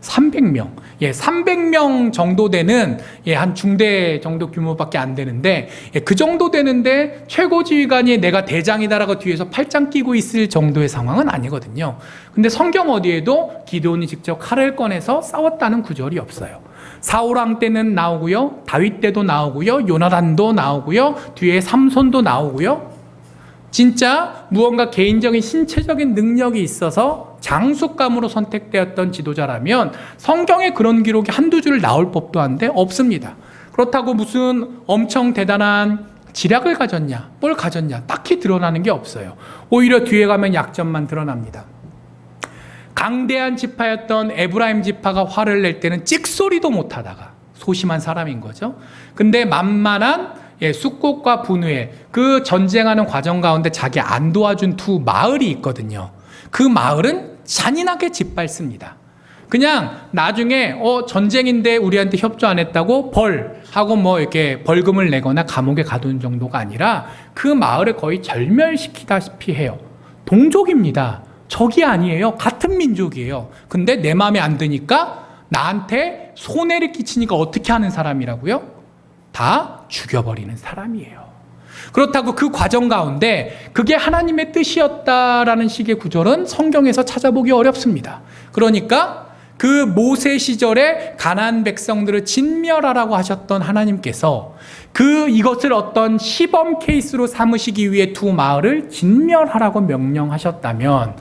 [SPEAKER 1] 300명. 300명 정도 되는 한 중대 정도 규모밖에 안 되는데 그 정도 되는데 최고 지휘관이 내가 대장이다라고 뒤에서 팔짱 끼고 있을 정도의 상황은 아니거든요. 근데 성경 어디에도 기드온이 직접 칼을 꺼내서 싸웠다는 구절이 없어요. 사울왕 때는 나오고요, 다윗 때도 나오고요, 요나단도 나오고요, 뒤에 삼손도 나오고요. 진짜 무언가 개인적인 신체적인 능력이 있어서 장수감으로 선택되었던 지도자라면 성경에 그런 기록이 한두 줄 나올 법도 한데 없습니다. 그렇다고 무슨 엄청 대단한 지략을 가졌냐, 뭘 가졌냐 딱히 드러나는 게 없어요. 오히려 뒤에 가면 약점만 드러납니다. 강대한 지파였던 에브라임 지파가 화를 낼 때는 찍소리도 못하다가 소심한 사람인 거죠. 근데 만만한 숫꽃과 분우의 그 전쟁하는 과정 가운데 자기 안 도와준 두 마을이 있거든요. 그 마을은 잔인하게 짓밟습니다. 그냥 나중에 전쟁인데 우리한테 협조 안 했다고 벌하고 뭐 이렇게 벌금을 내거나 감옥에 가두는 정도가 아니라 그 마을을 거의 절멸시키다시피 해요. 동족입니다. 적이 아니에요. 같은 민족이에요. 근데 내 마음에 안 드니까 나한테 손해를 끼치니까 어떻게 하는 사람이라고요? 다 죽여버리는 사람이에요. 그렇다고 그 과정 가운데 그게 하나님의 뜻이었다라는 식의 구절은 성경에서 찾아보기 어렵습니다. 그러니까 그 모세 시절에 가나안 백성들을 진멸하라고 하셨던 하나님께서 이것을 어떤 시범 케이스로 삼으시기 위해 두 마을을 진멸하라고 명령하셨다면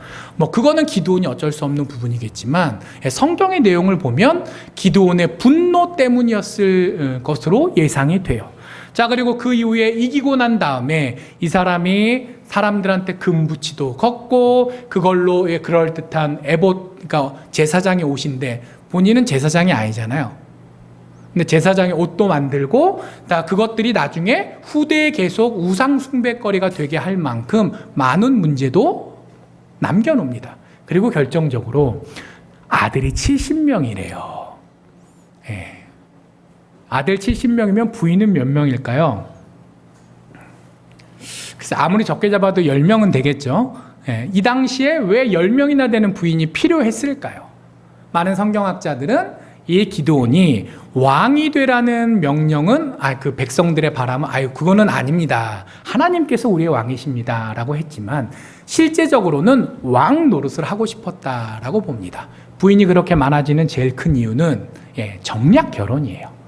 [SPEAKER 1] 그거는 기드온이 어쩔 수 없는 부분이겠지만 성경의 내용을 보면 기드온의 분노 때문이었을 것으로 예상이 돼요. 자, 그리고 그 이후에 이기고 난 다음에 이 사람이 사람들한테 금부치도 걷고 그걸로 그럴듯한 그러니까 제사장의 옷인데 본인은 제사장이 아니잖아요. 근데 제사장의 옷도 만들고 그것들이 나중에 후대에 계속 우상숭배거리가 되게 할 만큼 많은 문제도 남겨놓습니다. 그리고 결정적으로 아들이 70명이래요. 예. 아들 70명이면 부인은 몇 명일까요? 글쎄 아무리 적게 잡아도 10명은 되겠죠. 예. 이 당시에 왜 10명이나 되는 부인이 필요했을까요? 많은 성경학자들은 이 기드온이 왕이 되라는 명령은 그 백성들의 바람은 그거는 아닙니다. 하나님께서 우리의 왕이십니다. 라고 했지만 실제적으로는 왕 노릇을 하고 싶었다라고 봅니다. 부인이 그렇게 많아지는 제일 큰 이유는 정략 결혼이에요.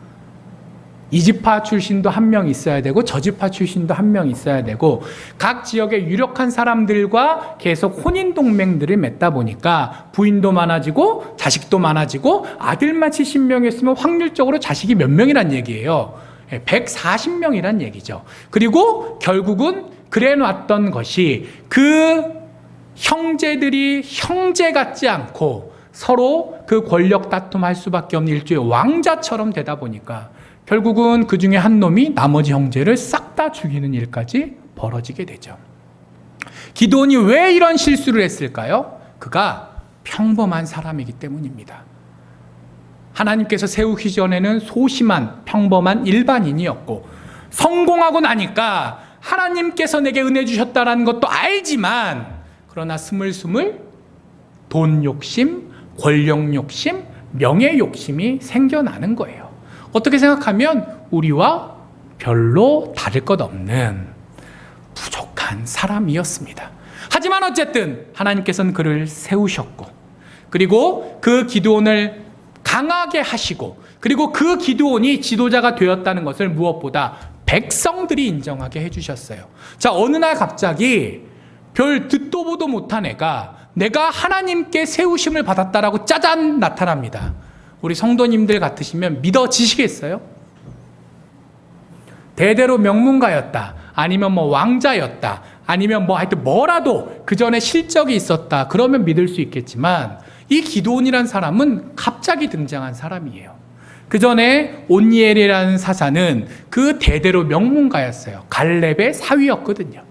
[SPEAKER 1] 이 지파 출신도 한 명 있어야 되고 저 지파 출신도 한 명 있어야 되고 각 지역의 유력한 사람들과 계속 혼인 동맹들을 맺다 보니까 부인도 많아지고 자식도 많아지고 아들만 70명이었으면 확률적으로 자식이 몇 명이란 얘기예요. 140명이란 얘기죠. 그리고 결국은 그래 놨던 것이 그 형제들이 형제 같지 않고 서로 그 권력 다툼할 수밖에 없는 일종의 왕자처럼 되다 보니까 결국은 그 중에 한 놈이 나머지 형제를 싹 다 죽이는 일까지 벌어지게 되죠. 기드온이 왜 이런 실수를 했을까요? 그가 평범한 사람이기 때문입니다. 하나님께서 세우기 전에는 소심한 평범한 일반인이었고 성공하고 나니까 하나님께서 내게 은혜 주셨다는 것도 알지만 그러나 스물스물 돈 욕심, 권력 욕심, 명예 욕심이 생겨나는 거예요. 어떻게 생각하면 우리와 별로 다를 것 없는 부족한 사람이었습니다. 하지만 어쨌든 하나님께서는 그를 세우셨고 그리고 그 기드온을 강하게 하시고 그리고 그 기드온이 지도자가 되었다는 것을 무엇보다 백성들이 인정하게 해주셨어요. 자, 어느 날 갑자기 별 듣도 보도 못한 애가 내가 하나님께 세우심을 받았다라고 짜잔 나타납니다. 우리 성도님들 같으시면 믿어지시겠어요? 대대로 명문가였다. 아니면 왕자였다. 아니면 하여튼 뭐라도 그 전에 실적이 있었다. 그러면 믿을 수 있겠지만 이 기드온이라는 사람은 갑자기 등장한 사람이에요. 그 전에 온니엘이라는 사사는 그 대대로 명문가였어요. 갈렙의 사위였거든요.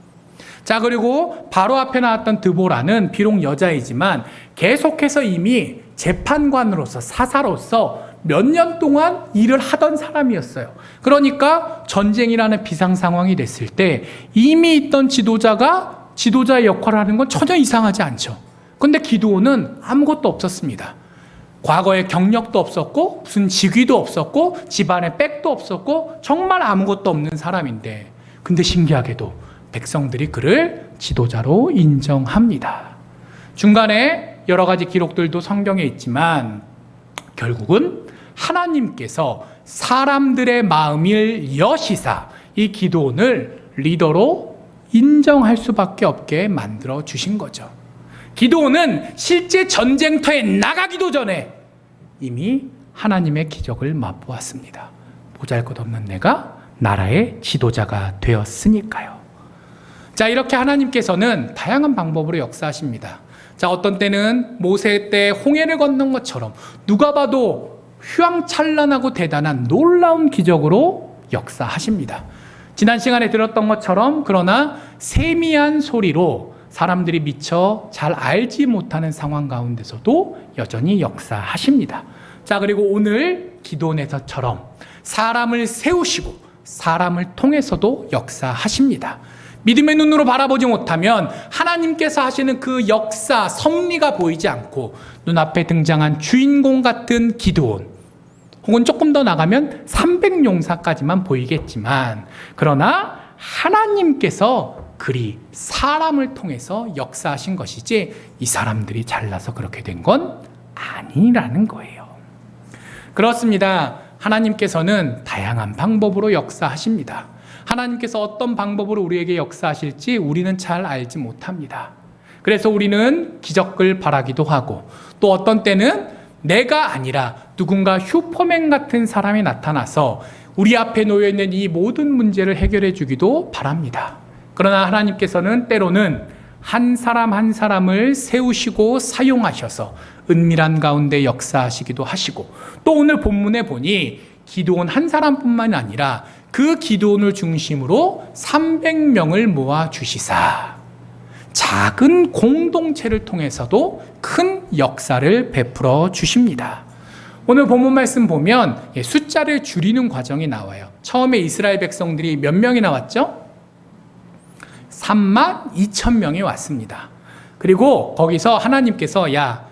[SPEAKER 1] 자, 그리고 바로 앞에 나왔던 드보라는 비록 여자이지만 계속해서 이미 재판관으로서 사사로서 몇 년 동안 일을 하던 사람이었어요. 그러니까 전쟁이라는 비상 상황이 됐을 때 이미 있던 지도자가 지도자의 역할을 하는 건 전혀 이상하지 않죠. 근데 기드온은 아무것도 없었습니다. 과거에 경력도 없었고 무슨 직위도 없었고 집안에 백도 없었고 정말 아무것도 없는 사람인데 근데 신기하게도 백성들이 그를 지도자로 인정합니다. 중간에 여러 가지 기록들도 성경에 있지만 결국은 하나님께서 사람들의 마음을 여시사 이 기드온을 리더로 인정할 수밖에 없게 만들어 주신 거죠. 기드온은 실제 전쟁터에 나가기도 전에 이미 하나님의 기적을 맛보았습니다. 보잘것없는 내가 나라의 지도자가 되었으니까요. 자, 이렇게 하나님께서는 다양한 방법으로 역사하십니다. 자, 어떤 때는 모세 때 홍해를 건넌 것처럼 누가 봐도 휘황찬란하고 대단한 놀라운 기적으로 역사하십니다. 지난 시간에 들었던 것처럼 그러나 세미한 소리로 사람들이 미처 잘 알지 못하는 상황 가운데서도 여전히 역사하십니다. 자, 그리고 오늘 기도원에서처럼 사람을 세우시고 사람을 통해서도 역사하십니다. 믿음의 눈으로 바라보지 못하면 하나님께서 하시는 그 역사, 섭리가 보이지 않고 눈앞에 등장한 주인공 같은 기드온, 혹은 조금 더 나가면 300용사까지만 보이겠지만, 그러나 하나님께서 그리 사람을 통해서 역사하신 것이지 이 사람들이 잘나서 그렇게 된 건 아니라는 거예요. 그렇습니다. 하나님께서는 다양한 방법으로 역사하십니다. 하나님께서 어떤 방법으로 우리에게 역사하실지 우리는 잘 알지 못합니다. 그래서 우리는 기적을 바라기도 하고, 또 어떤 때는 내가 아니라 누군가 슈퍼맨 같은 사람이 나타나서 우리 앞에 놓여있는 이 모든 문제를 해결해 주기도 바랍니다. 그러나 하나님께서는 때로는 한 사람 한 사람을 세우시고 사용하셔서 은밀한 가운데 역사하시기도 하시고, 또 오늘 본문에 보니 기드온 한 사람뿐만 아니라 그 기드온을 중심으로 300명을 모아주시사 작은 공동체를 통해서도 큰 역사를 베풀어 주십니다. 오늘 본문 말씀 보면 숫자를 줄이는 과정이 나와요. 처음에 이스라엘 백성들이 몇 명이 나왔죠? 32,000명이 왔습니다. 그리고 거기서 하나님께서 야,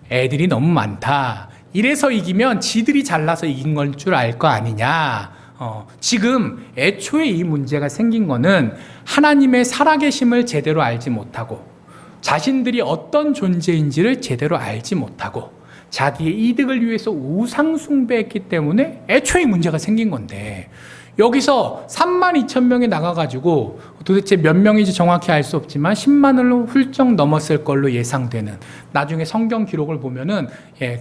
[SPEAKER 1] 애들이 너무 많다. 이래서 이기면 지들이 잘나서 이긴 걸 줄 알 거 아니냐. 지금 애초에 이 문제가 생긴 거는 하나님의 살아계심을 제대로 알지 못하고 자신들이 어떤 존재인지를 제대로 알지 못하고 자기의 이득을 위해서 우상숭배했기 때문에 애초에 문제가 생긴 건데, 여기서 32,000명이 나가가지고 도대체 몇 명인지 정확히 알 수 없지만 10만을 훌쩍 넘었을 걸로 예상되는, 나중에 성경 기록을 보면은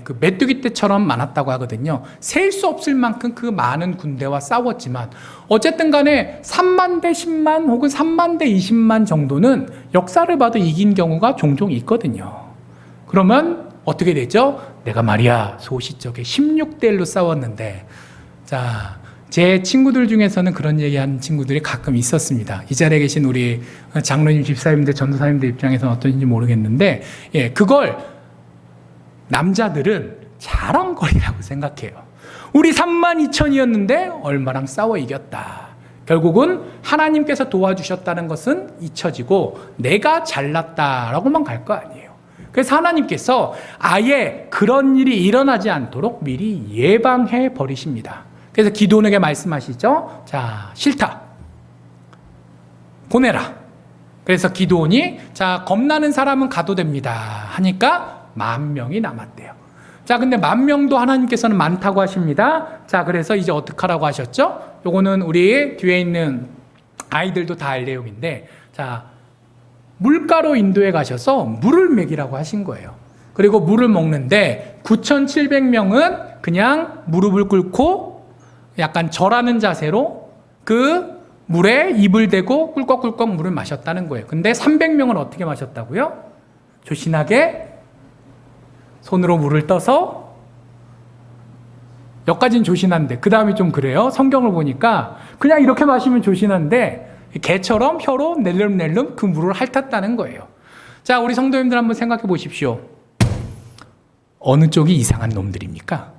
[SPEAKER 1] 그 메뚜기 떼처럼 많았다고 하거든요. 셀 수 없을 만큼 그 많은 군대와 싸웠지만 어쨌든 간에 3만 대 10만 혹은 3만 대 20만 정도는 역사를 봐도 이긴 경우가 종종 있거든요. 그러면 어떻게 되죠? 내가 말이야 소시적에 16대 1로 싸웠는데, 자, 제 친구들 중에서는 그런 얘기하는 친구들이 가끔 있었습니다. 이 자리에 계신 우리 장로님, 집사님들, 전도사님들 입장에서는 어떤지 모르겠는데, 그걸 남자들은 자랑거리라고 생각해요. 우리 32,000이었는데 얼마랑 싸워 이겼다. 결국은 하나님께서 도와주셨다는 것은 잊혀지고 내가 잘났다라고만 갈 거 아니에요. 그래서 하나님께서 아예 그런 일이 일어나지 않도록 미리 예방해 버리십니다. 그래서 기드온에게 말씀하시죠. 자, 싫다. 보내라. 그래서 기드온이 자, 겁나는 사람은 가도 됩니다 하니까 10,000명이 남았대요. 자, 근데 10,000명도 하나님께서는 많다고 하십니다. 자, 그래서 이제 어떡하라고 하셨죠? 요거는 우리 뒤에 있는 아이들도 다 알 내용인데, 자, 물가로 인도해 가셔서 물을 먹이라고 하신 거예요. 그리고 물을 먹는데 9,700명은 그냥 무릎을 꿇고 약간 절하는 자세로 그 물에 입을 대고 꿀꺽꿀꺽 물을 마셨다는 거예요. 근데 300명은 어떻게 마셨다고요? 조신하게 손으로 물을 떠서, 여기까지는 조신한데 그 다음이 좀 그래요. 성경을 보니까 그냥 이렇게 마시면 조신한데 개처럼 혀로 낼름낼름 그 물을 핥았다는 거예요. 자, 우리 성도님들 한번 생각해 보십시오. 어느 쪽이 이상한 놈들입니까?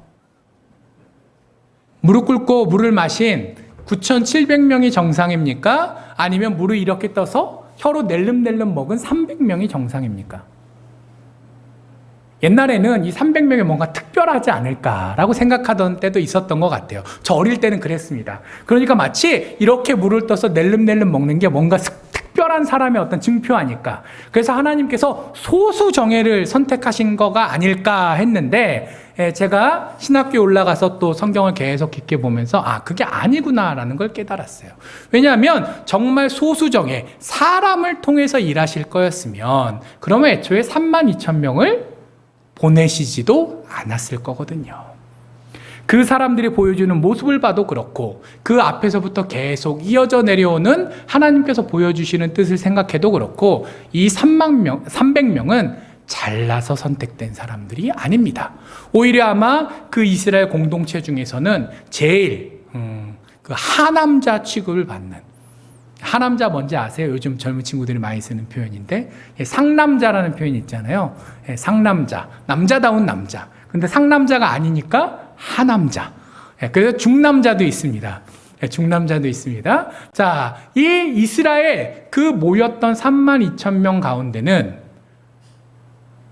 [SPEAKER 1] 무릎 꿇고 물을 마신 9,700명이 정상입니까? 아니면 물을 이렇게 떠서 혀로 낼름낼름 먹은 300명이 정상입니까? 옛날에는 이 300명이 뭔가 특별하지 않을까라고 생각하던 때도 있었던 것 같아요. 저 어릴 때는 그랬습니다. 그러니까 마치 이렇게 물을 떠서 낼름낼름 먹는 게 뭔가 특별한 사람의 어떤 증표 아닐까. 그래서 하나님께서 소수 정예를 선택하신 거가 아닐까 했는데, 제가 신학교에 올라가서 또 성경을 계속 깊게 보면서 그게 아니구나라는 걸 깨달았어요. 왜냐하면 정말 소수 정예, 사람을 통해서 일하실 거였으면 그러면 애초에 32,000명을 보내시지도 않았을 거거든요. 그 사람들이 보여주는 모습을 봐도 그렇고 그 앞에서부터 계속 이어져 내려오는 하나님께서 보여주시는 뜻을 생각해도 그렇고 이 300명은 잘나서 선택된 사람들이 아닙니다. 오히려 아마 그 이스라엘 공동체 중에서는 제일 그 하남자 취급을 받는, 하남자 뭔지 아세요? 요즘 젊은 친구들이 많이 쓰는 표현인데, 상남자라는 표현이 있잖아요. 상남자, 남자다운 남자. 근데 상남자가 아니니까 하남자. 그래서 중남자도 있습니다. 중남자도 있습니다. 자, 이 이스라엘 그 모였던 32,000명 가운데는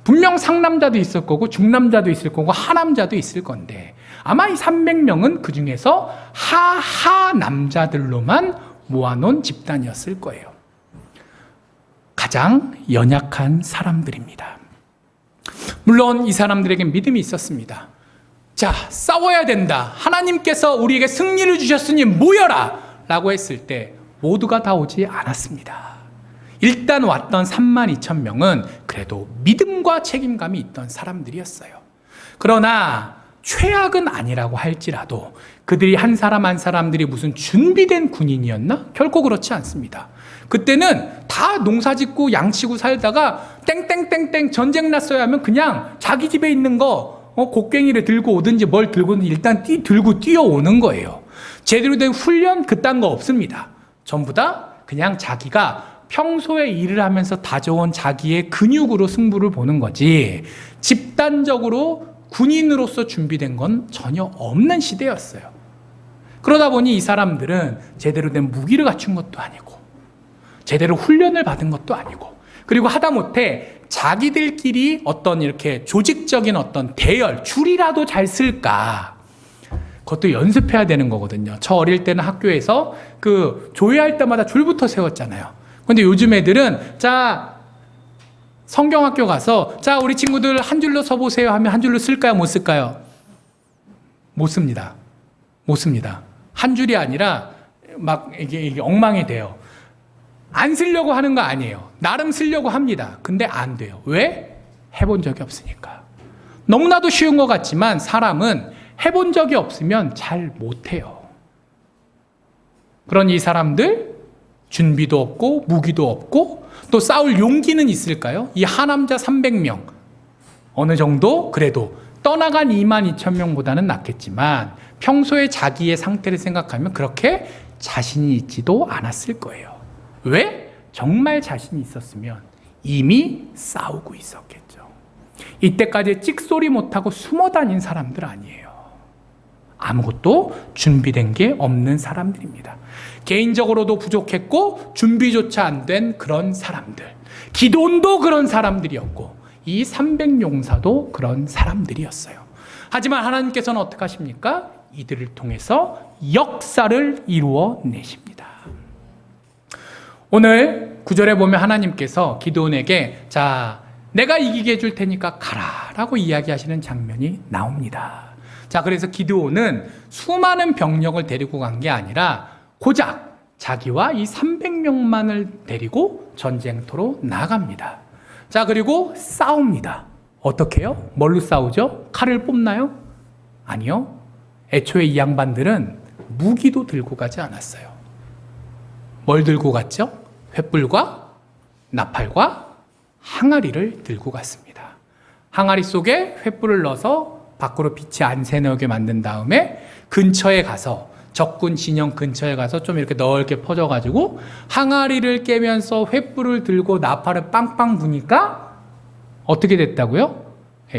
[SPEAKER 1] 분명 상남자도 있을 거고 중남자도 있을 거고 하남자도 있을 건데, 아마 이 300명은 그 중에서 하남자들로만 모아놓은 집단이었을 거예요. 가장 연약한 사람들입니다. 물론 이 사람들에겐 믿음이 있었습니다. 자, 싸워야 된다. 하나님께서 우리에게 승리를 주셨으니 모여라! 라고 했을 때 모두가 다 오지 않았습니다. 일단 왔던 32,000명은 그래도 믿음과 책임감이 있던 사람들이었어요. 그러나 최악은 아니라고 할지라도 그들이 한 사람 한 사람들이 무슨 준비된 군인이었나? 결코 그렇지 않습니다. 그때는 다 농사짓고 양치고 살다가 땡땡땡땡 전쟁 났어야 하면 그냥 자기 집에 있는 거 곡괭이를 들고 오든지 뭘 들고 오든지 일단 들고 뛰어오는 거예요. 제대로 된 훈련 그딴 거 없습니다. 전부 다 그냥 자기가 평소에 일을 하면서 다져온 자기의 근육으로 승부를 보는 거지, 집단적으로 군인으로서 준비된 건 전혀 없는 시대였어요. 그러다 보니 이 사람들은 제대로 된 무기를 갖춘 것도 아니고 제대로 훈련을 받은 것도 아니고, 그리고 하다못해 자기들끼리 어떤 이렇게 조직적인 어떤 대열, 줄이라도 잘 쓸까, 그것도 연습해야 되는 거거든요. 저 어릴 때는 학교에서 그 조회할 때마다 줄부터 세웠잖아요. 근데 요즘 애들은 자, 성경학교 가서 자, 우리 친구들 한 줄로 서보세요 하면 한 줄로 쓸까요? 못 쓸까요? 못 씁니다. 못 씁니다. 한 줄이 아니라 막 이게 엉망이 돼요. 안 쓰려고 하는 거 아니에요. 나름 쓰려고 합니다. 근데 안 돼요. 왜? 해본 적이 없으니까. 너무나도 쉬운 것 같지만 사람은 해본 적이 없으면 잘 못해요. 그러니 이 사람들 준비도 없고 무기도 없고 또 싸울 용기는 있을까요? 이 하남자 300명 어느 정도 그래도 떠나간 22,000명보다는 낫겠지만 평소에 자기의 상태를 생각하면 그렇게 자신이 있지도 않았을 거예요. 왜? 정말 자신이 있었으면 이미 싸우고 있었겠죠. 이때까지 찍소리 못하고 숨어 다닌 사람들 아니에요. 아무것도 준비된 게 없는 사람들입니다. 개인적으로도 부족했고 준비조차 안 된 그런 사람들. 기돈도 그런 사람들이었고 이 300용사도 그런 사람들이었어요. 하지만 하나님께서는 어떻게 하십니까? 이들을 통해서 역사를 이루어 내십니다. 오늘 9절에 보면 하나님께서 기드온에게 자, 내가 이기게 해줄 테니까 가라 라고 이야기하시는 장면이 나옵니다. 자, 그래서 기드온은 수많은 병력을 데리고 간 게 아니라 고작 자기와 이 300명만을 데리고 전쟁터로 나갑니다. 자, 그리고 싸웁니다. 어떻게 해요? 뭘로 싸우죠? 칼을 뽑나요? 아니요. 애초에 이 양반들은 무기도 들고 가지 않았어요. 뭘 들고 갔죠? 횃불과 나팔과 항아리를 들고 갔습니다. 항아리 속에 횃불을 넣어서 밖으로 빛이 안 새나오게 만든 다음에 근처에 가서 적군 진영 근처에 가서 좀 이렇게 넓게 퍼져가지고 항아리를 깨면서 횃불을 들고 나팔을 빵빵 부니까 어떻게 됐다고요?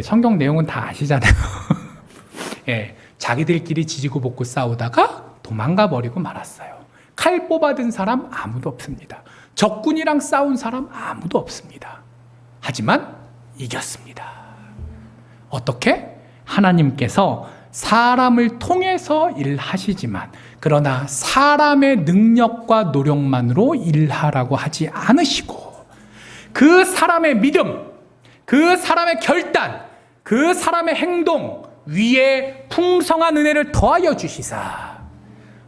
[SPEAKER 1] 성경 내용은 다 아시잖아요. 자기들끼리 지지고 볶고 싸우다가 도망가 버리고 말았어요. 칼 뽑아든 사람 아무도 없습니다. 적군이랑 싸운 사람 아무도 없습니다. 하지만 이겼습니다. 어떻게? 하나님께서 사람을 통해서 일하시지만 그러나 사람의 능력과 노력만으로 일하라고 하지 않으시고 그 사람의 믿음, 그 사람의 결단, 그 사람의 행동 위에 풍성한 은혜를 더하여 주시사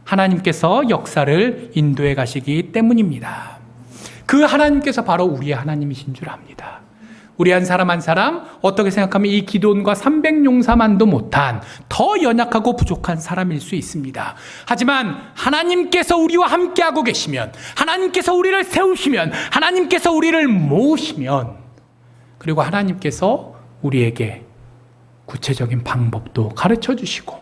[SPEAKER 1] 하나님께서 역사를 인도해 가시기 때문입니다. 그 하나님께서 바로 우리의 하나님이신 줄 압니다. 우리 한 사람 한 사람 어떻게 생각하면 이 기드온과 300용사만도 못한 더 연약하고 부족한 사람일 수 있습니다. 하지만 하나님께서 우리와 함께하고 계시면, 하나님께서 우리를 세우시면, 하나님께서 우리를 모으시면, 그리고 하나님께서 우리에게 구체적인 방법도 가르쳐 주시고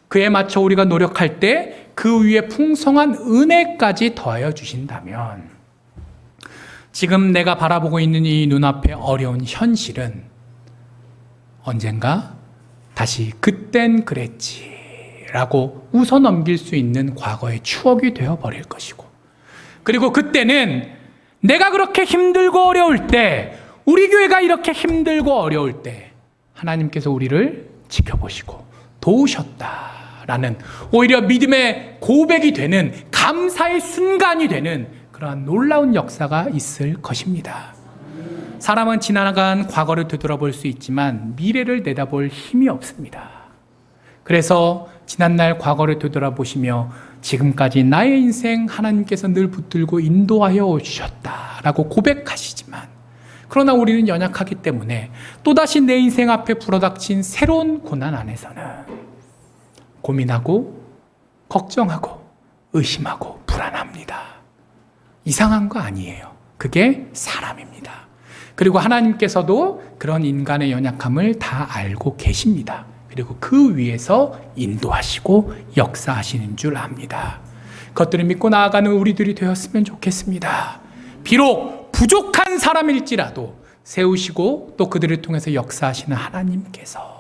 [SPEAKER 1] 그에 맞춰 우리가 노력할 때 그 위에 풍성한 은혜까지 더하여 주신다면 지금 내가 바라보고 있는 이 눈앞의 어려운 현실은 언젠가 다시 그땐 그랬지 라고 웃어넘길 수 있는 과거의 추억이 되어버릴 것이고, 그리고 그때는 내가 그렇게 힘들고 어려울 때, 우리 교회가 이렇게 힘들고 어려울 때 하나님께서 우리를 지켜보시고 도우셨다라는 오히려 믿음의 고백이 되는, 감사의 순간이 되는 그러한 놀라운 역사가 있을 것입니다. 사람은 지나간 과거를 되돌아볼 수 있지만 미래를 내다볼 힘이 없습니다. 그래서 지난날 과거를 되돌아보시며 지금까지 나의 인생 하나님께서 늘 붙들고 인도하여 오셨다라고 고백하시지만, 그러나 우리는 연약하기 때문에 또다시 내 인생 앞에 불어닥친 새로운 고난 안에서는 고민하고 걱정하고 의심하고 불안합니다. 이상한 거 아니에요. 그게 사람입니다. 그리고 하나님께서도 그런 인간의 연약함을 다 알고 계십니다. 그리고 그 위에서 인도하시고 역사하시는 줄 압니다. 그것들을 믿고 나아가는 우리들이 되었으면 좋겠습니다. 비록 부족한 사람일지라도 세우시고 또 그들을 통해서 역사하시는 하나님께서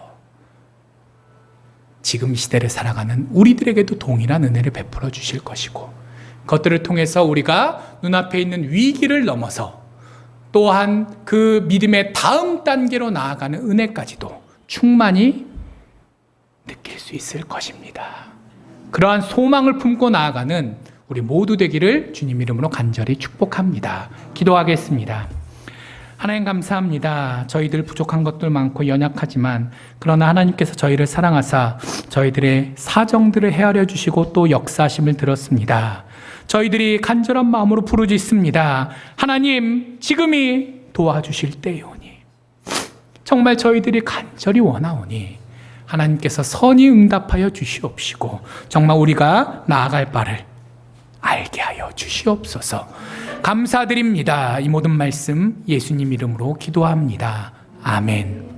[SPEAKER 1] 지금 시대를 살아가는 우리들에게도 동일한 은혜를 베풀어 주실 것이고, 그것들을 통해서 우리가 눈앞에 있는 위기를 넘어서 또한 그 믿음의 다음 단계로 나아가는 은혜까지도 충만히 느낄 수 있을 것입니다. 그러한 소망을 품고 나아가는 우리 모두 되기를 주님 이름으로 간절히 축복합니다. 기도하겠습니다. 하나님 감사합니다. 저희들 부족한 것들 많고 연약하지만 그러나 하나님께서 저희를 사랑하사 저희들의 사정들을 헤아려 주시고 또 역사하심을 들었습니다. 저희들이 간절한 마음으로 부르짖습니다. 하나님, 지금이 도와주실 때이오니, 정말 저희들이 간절히 원하오니 하나님께서 선히 응답하여 주시옵시고 정말 우리가 나아갈 바를 알게 하여 주시옵소서. 감사드립니다. 이 모든 말씀 예수님 이름으로 기도합니다. 아멘.